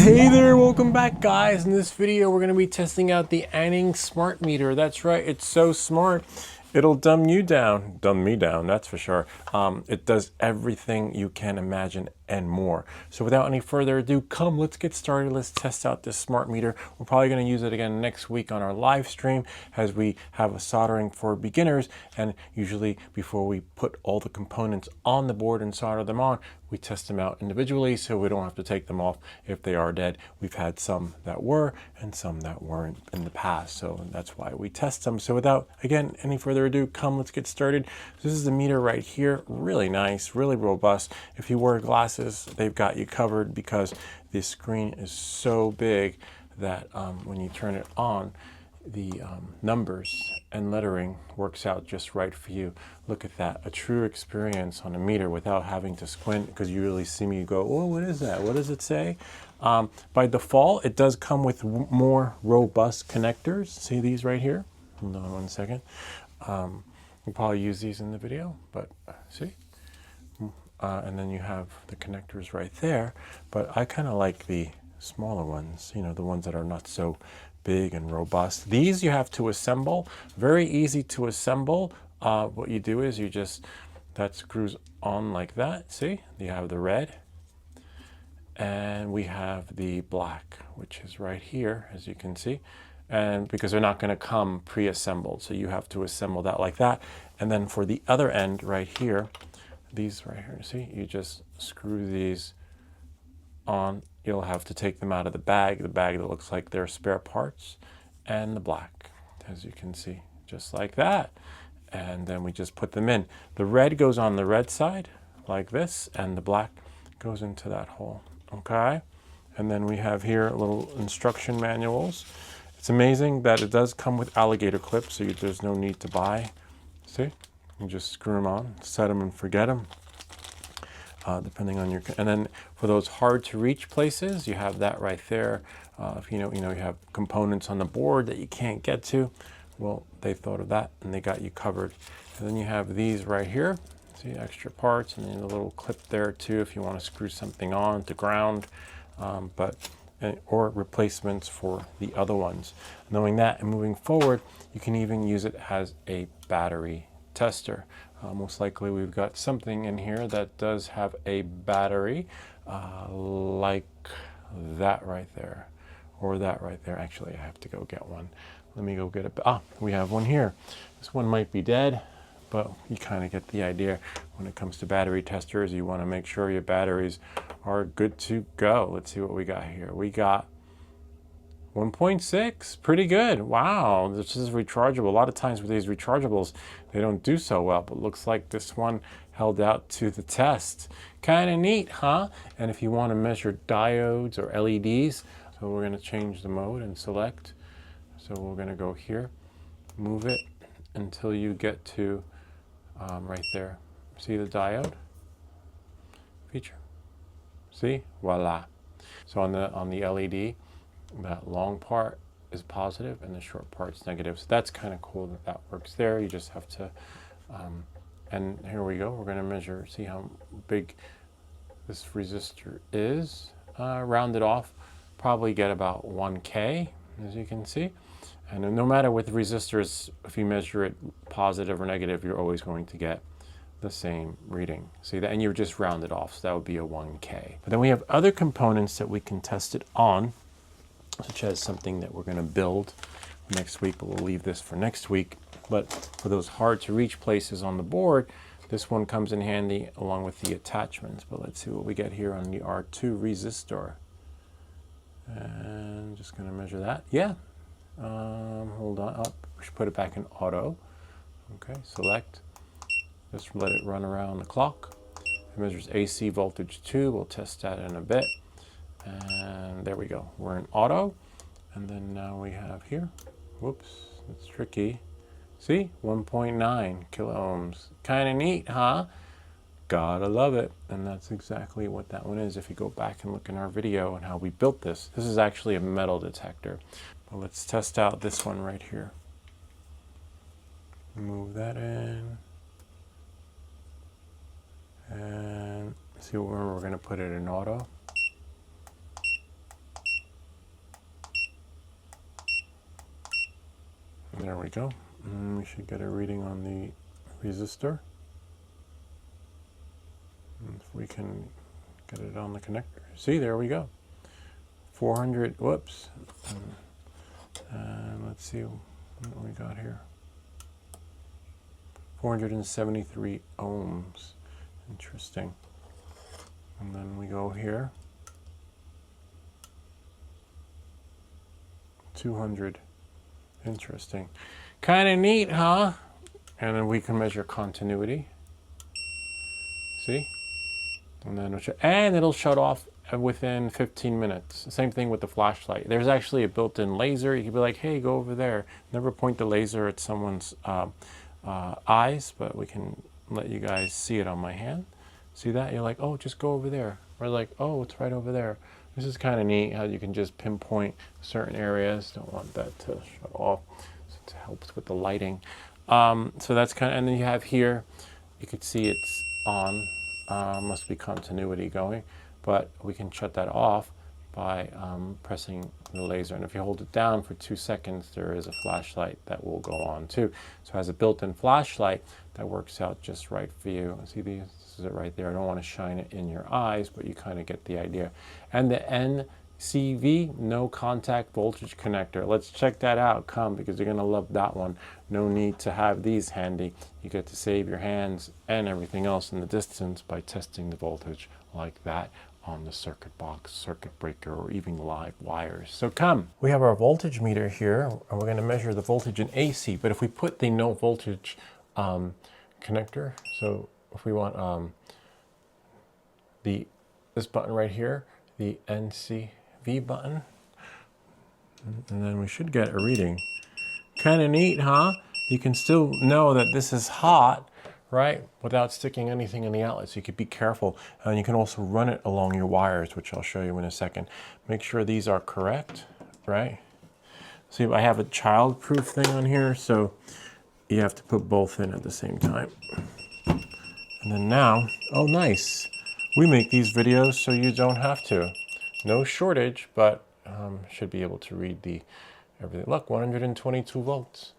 Hey there, welcome back guys. In this video we're going to be testing out the Aneng smart meter. That's right, it's so smart. It'll dumb me down, that's for sure. It does everything you can imagine and more. So without any further ado, let's get started. Let's test out this smart meter. We're probably going to use it again next week on our live stream as we have a soldering for beginners. And usually before we put all the components on the board and solder them on, we test them out individually so we don't have to take them off if they are dead. We've had some that were and some that weren't in the past, so that's why we test them. So without, again, any further ado, let's get started. This is the meter right here. Really nice, really robust. If you wear glasses, they've got you covered because this screen is so big that when you turn it on, the numbers and lettering works out just right for you. Look at that, a true experience on a meter without having to squint, because you really see me go, oh, what is that? What does it say? By default, it does come with more robust connectors. See these right here? Hold on one second. We'll probably use these in the video, but see? And then you have the connectors right there, but I kind of like the smaller ones, you know, the ones that are not so big and robust. These you have to assemble, very easy to assemble. What you do is that screws on like that, see? You have the red, and we have the black, which is right here, as you can see. And because they're not going to come pre-assembled, so you have to assemble that like that. And then for the other end right here, these right here, see, you just screw these on. You'll have to take them out of the bag that looks like they're spare parts, and the black, as you can see, just like that. And then we just put them in. The red goes on the red side like this, and the black goes into that hole, okay? And then we have here little instruction manuals. It's amazing that it does come with alligator clips, so there's no need to buy. See, you just screw them on, set them and forget them. Depending on your, and then for those hard to reach places, you have that right there. If you have components on the board that you can't get to, well, they thought of that and they got you covered. And then you have these right here, see, extra parts, and then a little clip there too if you want to screw something on to ground, or replacements for the other ones. Knowing that and moving forward, you can even use it as a battery tester. Most likely we've got something in here that does have a battery, like that right there, or that right there. Actually, I have to go get one. Let me go get it. We have one here. This one might be dead, but you kind of get the idea. When it comes to battery testers, you want to make sure your batteries are good to go. Let's see what we got here. We got 1.6, pretty good. Wow, this is rechargeable. A lot of times with these rechargeables, they don't do so well, but looks like this one held out to the test. Kind of neat, huh? And if you want to measure diodes or LEDs, so we're going to change the mode and select. So we're going to go here, move it until you get to right there. See the diode feature? See? Voila. So on the LED, that long part is positive and the short part's negative. So that's kind of cool that works there. You just have to, and here we go. We're going to measure, see how big this resistor is. Round it off, probably get about 1K, as you can see. And no matter with resistors, if you measure it positive or negative, you're always going to get the same reading. See that? And you just round it off, so that would be a 1K. But then we have other components that we can test it on, such as something that we're going to build next week, but we'll leave this for next week. But for those hard to reach places on the board, this one comes in handy along with the attachments. But let's see what we get here on the R2 resistor. And just going to measure that. Yeah. Hold on. We should put it back in auto. Okay, select. Just let it run around the clock. It measures AC voltage 2. We'll test that in a bit. And there we go. We're in auto. And then now we have here. Whoops, that's tricky. See, 1.9 kilo ohms. Kind of neat, huh? Gotta love it. And that's exactly what that one is. If you go back and look in our video on how we built this, this is actually a metal detector. But let's test out this one right here. Move that in. And see where we're going to put it in auto. There we go. And we should get a reading on the resistor. And if we can get it on the connector. See, there we go. 400, whoops. And let's see what we got here. 473 ohms. Interesting. And then we go here. 200. Interesting. Kind of neat, huh? And then we can measure continuity. See? And then it'll shut off within 15 minutes. Same thing with the flashlight. There's actually a built-in laser. You can be like, hey, go over there. Never point the laser at someone's eyes, but we can let you guys see it on my hand. See that? You're like, oh, just go over there. Or like, oh, it's right over there. This is kind of neat how you can just pinpoint certain areas. Don't want that to shut off. So it helps with the lighting. So that's kind of, and then you have here, you can see it's on. Must be continuity going, but we can shut that off by pressing the laser. And if you hold it down for 2 seconds, there is a flashlight that will go on too. So it has a built-in flashlight that works out just right for you. See, this is it right there. I don't want to shine it in your eyes, but you kind of get the idea. And the NCV, no contact voltage connector. Let's check that out, because you're gonna love that one. No need to have these handy. You get to save your hands and everything else in the distance by testing the voltage like that on the circuit box, circuit breaker, or even live wires. So come. We have our voltage meter here, and we're gonna measure the voltage in AC, but if we put the no voltage connector, so if we want this button right here, the NCV button, and then we should get a reading. Kind of neat, huh? You can still know that this is hot, right? Without sticking anything in the outlet, so you could be careful. And you can also run it along your wires, which I'll show you in a second. Make sure these are correct, right? See, I have a child-proof thing on here, so you have to put both in at the same time. And then now, oh nice. We make these videos so you don't have to. No shortage, but should be able to read the everything. Look, 122 volts.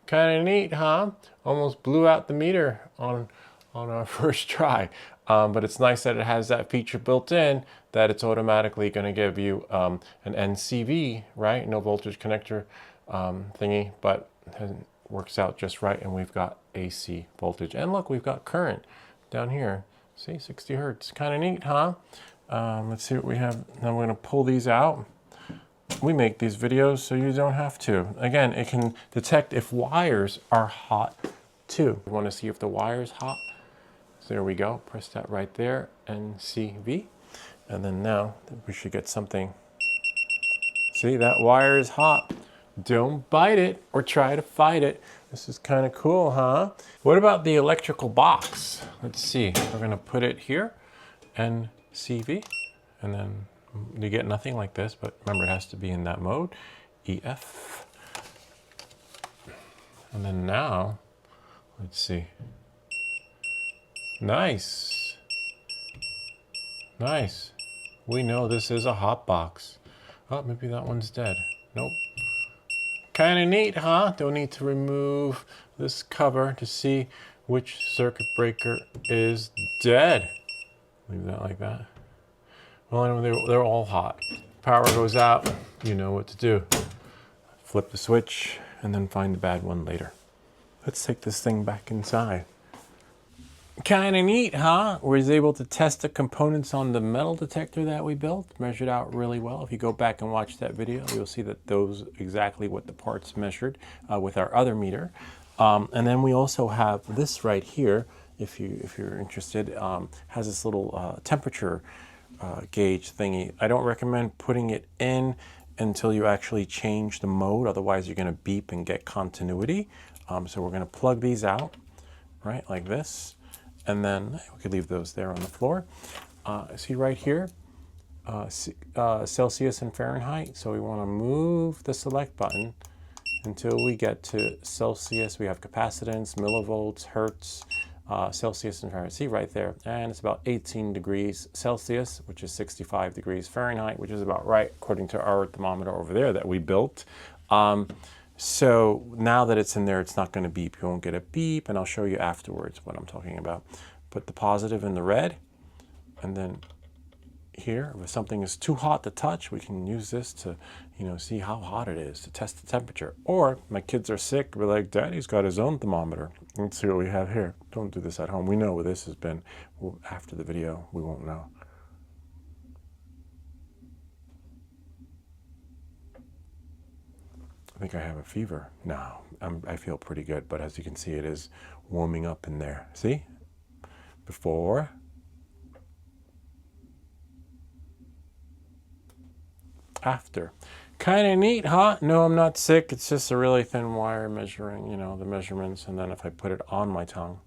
Kind of neat, huh? Almost blew out the meter on our first try. But it's nice that it has that feature built in that it's automatically going to give you an NCV, right? No voltage connector thingy, but it works out just right. And we've got AC voltage. And look, we've got current down here. See, 60 hertz. Kind of neat, huh? Let's see what we have. Now we're going to pull these out. We make these videos so you don't have to. Again, it can detect if wires are hot too. You want to see if the wire's hot? So there we go. Press that right there, NCV. And then now we should get something. See, that wire is hot. Don't bite it or try to fight it. This is kind of cool, huh? What about the electrical box? Let's see. We're going to put it here, NCV, and then you get nothing like this, but remember it has to be in that mode, EF. And then now, let's see. Nice. Nice. We know this is a hot box. Oh, maybe that one's dead. Nope. Kind of neat, huh? Don't need to remove this cover to see which circuit breaker is dead. Leave that like that. Well, they're all hot. Power goes out, you know what to do. Flip the switch and then find the bad one later. Let's take this thing back inside. Kind of neat, huh? We was able to test the components on the metal detector that we built. Measured out really well. If you go back and watch that video, you'll see that those exactly what the parts measured with our other meter. And then we also have this right here, if you're interested, has this little temperature gauge thingy. I don't recommend putting it in until you actually change the mode, otherwise you're going to beep and get continuity. So we're going to plug these out, right, like this, and then we could leave those there on the floor. See right here, Celsius and Fahrenheit. So we want to move the select button until we get to Celsius. We have capacitance, millivolts, hertz, Celsius and Fahrenheit. See right there, and it's about 18 degrees Celsius, which is 65 degrees Fahrenheit, which is about right according to our thermometer over there that we built. So now that it's in there, it's not going to beep. You won't get a beep, and I'll show you afterwards what I'm talking about. Put the positive in the red, and then here, if something is too hot to touch, we can use this to, see how hot it is, to test the temperature. Or my kids are sick, we're like, Daddy's got his own thermometer. Let's see what we have here. Don't do this at home. We know what this has been. After the video, we won't know. I think I have a fever. No, I feel pretty good, but as you can see, it is warming up in there. See? Before. After. Kind of neat, huh? No, I'm not sick. It's just a really thin wire measuring, the measurements. And then if I put it on my tongue,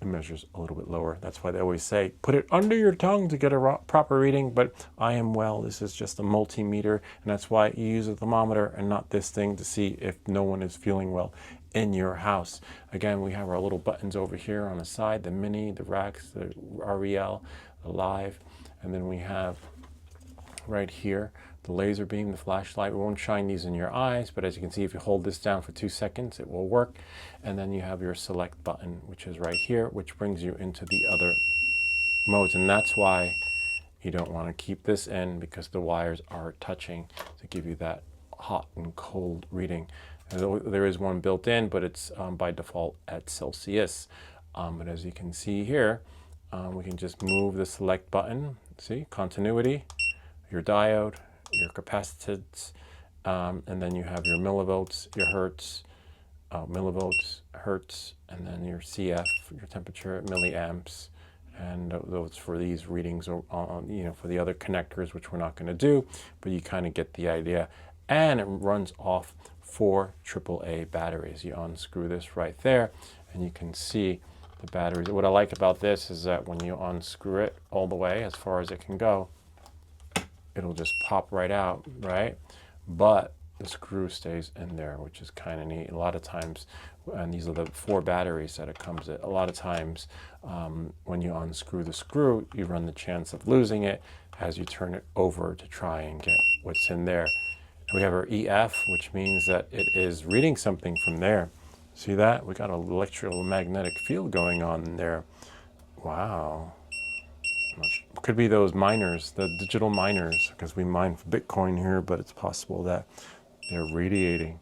it measures a little bit lower. That's why they always say, put it under your tongue to get a proper reading. But I am well. This is just a multimeter. And that's why you use a thermometer and not this thing to see if no one is feeling well in your house. Again, we have our little buttons over here on the side, the mini, the Rex, the REL, the live. And then we have right here the laser beam, the flashlight. We won't shine these in your eyes, but as you can see, if you hold this down for 2 seconds, it will work. And then you have your select button, which is right here, which brings you into the other modes. And that's why you don't want to keep this in, because the wires are touching to give you that hot and cold reading. And there is one built in, but it's by default at Celsius. But as you can see here, we can just move the select button. See, continuity, your diode, your capacitance, and then you have your millivolts, your hertz, millivolts, hertz, and then your CF, your temperature, milliamps, and those for these readings, for the other connectors, which we're not going to do, but you kind of get the idea. And it runs off 4 AAA batteries. You unscrew this right there, and you can see the batteries. What I like about this is that when you unscrew it all the way, as far as it can go, it'll just pop right out, right? But the screw stays in there, which is kind of neat. A lot of times, and these are the 4 batteries that it comes in. A lot of times, when you unscrew the screw, you run the chance of losing it as you turn it over to try and get what's in there. We have our EF, which means that it is reading something from there. See that? We got an electromagnetic field going on in there. Wow. Could be those miners, the digital miners, because we mine for Bitcoin here, but it's possible that they're radiating.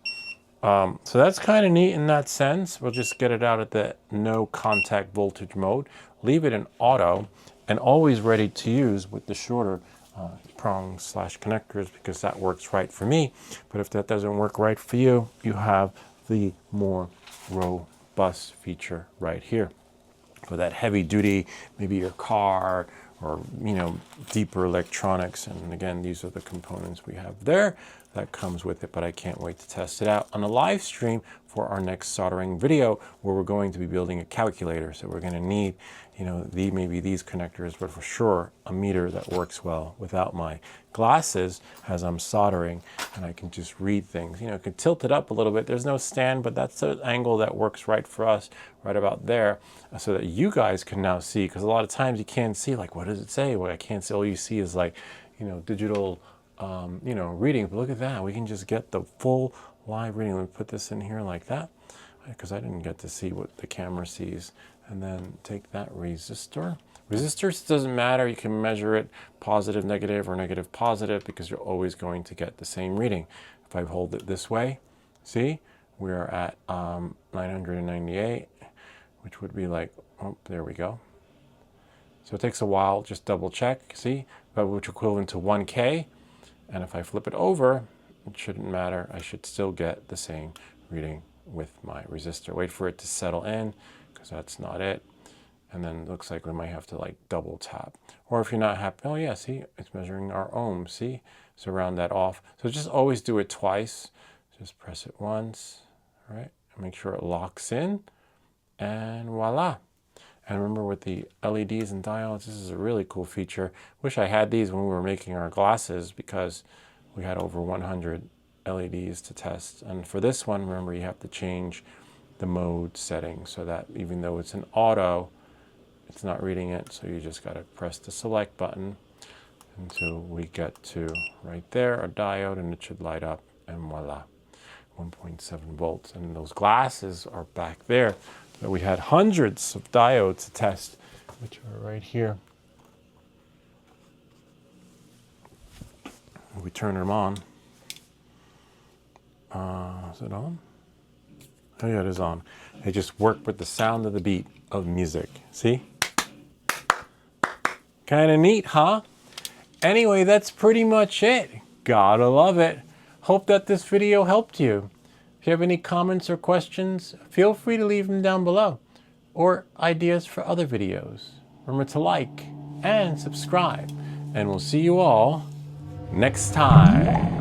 So that's kind of neat in that sense. We'll just get it out at the no contact voltage mode, leave it in auto, and always ready to use with the shorter prongs / connectors, because that works right for me. But if that doesn't work right for you, you have the more robust feature right here. For that heavy duty, maybe your car, or deeper electronics. And again, these are the components we have there that comes with it, but I can't wait to test it out on a live stream for our next soldering video, where we're going to be building a calculator. So we're going to need maybe these connectors, but for sure a meter that works well without my glasses as I'm soldering, and I can just read things. I can tilt it up a little bit. There's no stand, but that's the angle that works right for us, right about there, so that you guys can now see, because a lot of times you can't see, like, what does it say? Well, I can't see. All you see is like, digital, reading. But look at that. We can just get the full live reading. Let me put this in here like that, because I didn't get to see what the camera sees. And then take that resistor. Resistors doesn't matter. You can measure it positive, negative, or negative, positive, because you're always going to get the same reading. If I hold it this way, see, we're at 998, which would be like, oh, there we go. So it takes a while, just double check, see, which equivalent to 1K. And if I flip it over, it shouldn't matter. I should still get the same reading with my resistor. Wait for it to settle in, because that's not it. And then it looks like we might have to like double tap. Or if you're not happy, oh yeah, see, it's measuring our ohms, see? So round that off. So just always do it twice. Just press it once, all right? And make sure it locks in, and voila. And remember, with the LEDs and diodes, this is a really cool feature. Wish I had these when we were making our glasses, because we had over 100 LEDs to test. And for this one, remember, you have to change the mode setting so that even though it's an auto, it's not reading it. So you just got to press the select button, until we get to right there, a diode, and it should light up, and voila, 1.7 volts. And those glasses are back there that we had hundreds of diodes to test, which are right here. We turn them on. Is it on? Oh yeah, it is on. They just work with the sound of the beat of music. See? Kind of neat, huh? Anyway, that's pretty much it. Gotta love it. Hope that this video helped you. If you have any comments or questions, feel free to leave them down below, or ideas for other videos. Remember to like and subscribe, and we'll see you all next time.